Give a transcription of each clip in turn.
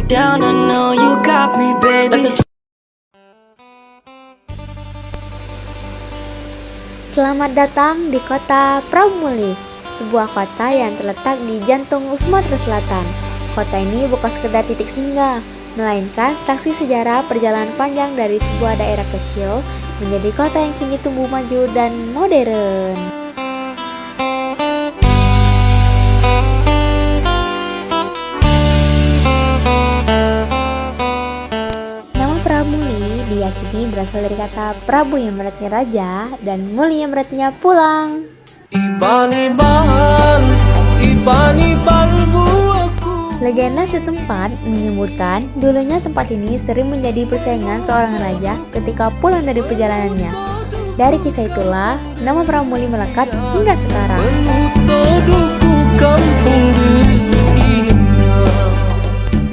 down, I know you got me, baby. Selamat datang di kota Pramuli, sebuah kota yang terletak di jantung Sumatera Selatan. Kota ini bukan sekedar titik singgah, melainkan saksi sejarah perjalanan panjang dari sebuah daerah kecil menjadi kota yang kini tumbuh maju dan modern. Nama Pramuli diyakini berasal dari kata Prabu yang artinya raja dan Muli yang artinya pulang. Legenda setempat menyebutkan dulunya tempat ini sering menjadi persaingan seorang raja ketika pulang dari perjalanannya. Dari kisah itulah nama Pramuli melekat hingga sekarang.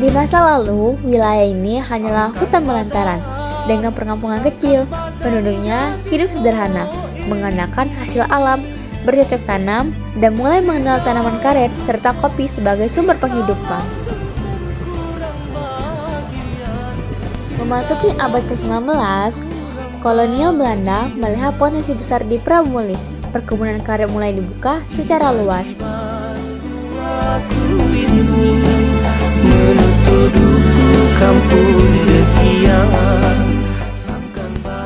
Di masa lalu, wilayah ini hanyalah hutan belantaran dengan perkampungan kecil. Penduduknya hidup sederhana, mengandalkan hasil alam, bercocok tanam, dan mulai mengenal tanaman karet serta kopi sebagai sumber penghidupan. Memasuki abad ke-19, kolonial Belanda melihat potensi besar di Pramuli. Perkebunan karet mulai dibuka secara luas.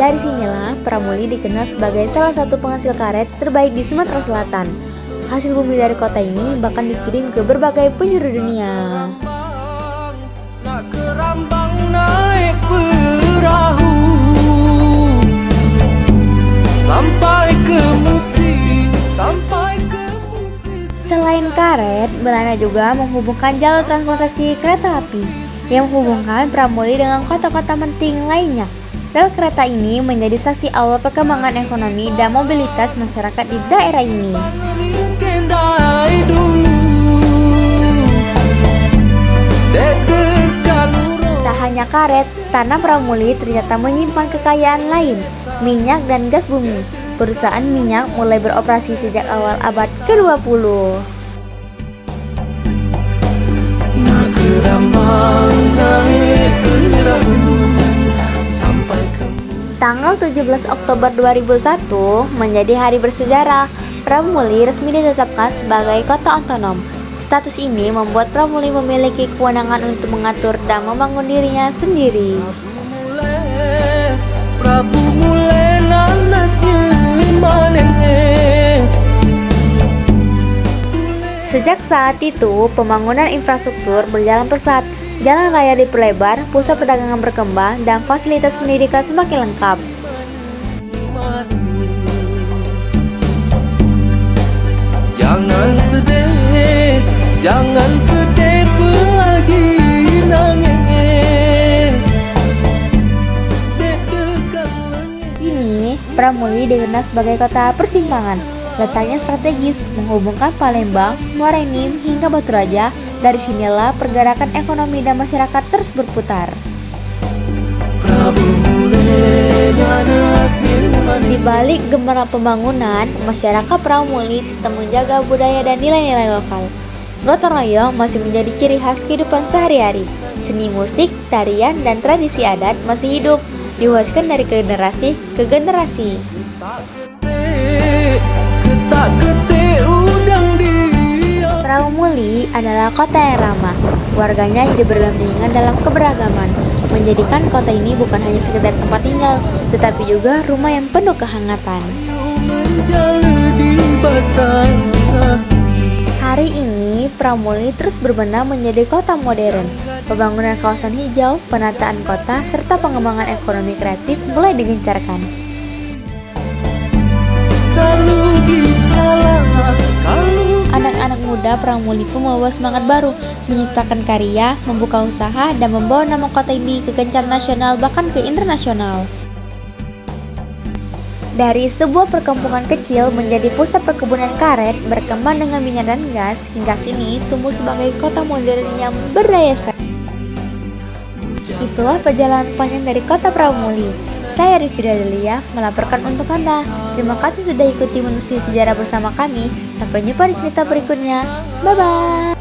Dari sinilah Pramuli dikenal sebagai salah satu penghasil karet terbaik di Sumatera Selatan. Hasil bumi dari kota ini bahkan dikirim ke berbagai penjuru dunia. Selain karet, Belanda juga menghubungkan jalur transportasi kereta api yang menghubungkan Pramuli dengan kota-kota penting lainnya. Rel kereta ini menjadi saksi awal perkembangan ekonomi dan mobilitas masyarakat di daerah ini. Tak hanya karet, tanah Pramuli ternyata menyimpan kekayaan lain, minyak dan gas bumi. Perusahaan minyak mulai beroperasi sejak awal abad ke-20. Tanggal 17 Oktober 2001 menjadi hari bersejarah. Pramuli resmi ditetapkan sebagai kota otonom. Status ini membuat Pramuli memiliki kewenangan untuk mengatur dan membangun dirinya sendiri. Sejak saat itu, pembangunan infrastruktur berjalan pesat. Jalan raya diperlebar, pusat perdagangan berkembang, dan fasilitas pendidikan semakin lengkap. Jangan sedih lagi nangis. Kini, Pramuli dikenal sebagai kota persimpangan. Letaknya strategis, menghubungkan Palembang, Muara Enim, hingga Batu Raja. Dari sinilah pergerakan ekonomi dan masyarakat terus berputar. Di balik gemerlap pembangunan, masyarakat Pramuli tetap menjaga budaya dan nilai-nilai lokal. Gotong royong masih menjadi ciri khas kehidupan sehari-hari. Seni musik, tarian, dan tradisi adat masih hidup, diwariskan dari generasi ke generasi. Pramuli adalah kota yang ramah. Warganya hidup berdampingan dalam keberagaman, menjadikan kota ini bukan hanya sekedar tempat tinggal, tetapi juga rumah yang penuh kehangatan. Hari ini, Pramuli terus berbenah menjadi kota modern. Pembangunan kawasan hijau, penataan kota, serta pengembangan ekonomi kreatif mulai digencarkan. Anak-anak muda Pramuli pun membawa semangat baru, menciptakan karya, membuka usaha, dan membawa nama kota ini ke kancah nasional bahkan ke internasional. Dari sebuah perkampungan kecil menjadi pusat perkebunan karet, berkembang dengan minyak dan gas, hingga kini tumbuh sebagai kota modern yang berdaya saing. Itulah perjalanan panjang dari kota Pramuli. Saya Rifida Delia melaporkan untuk Anda. Terima kasih sudah ikuti menelusuri sejarah bersama kami. Sampai jumpa di cerita berikutnya. Bye-bye.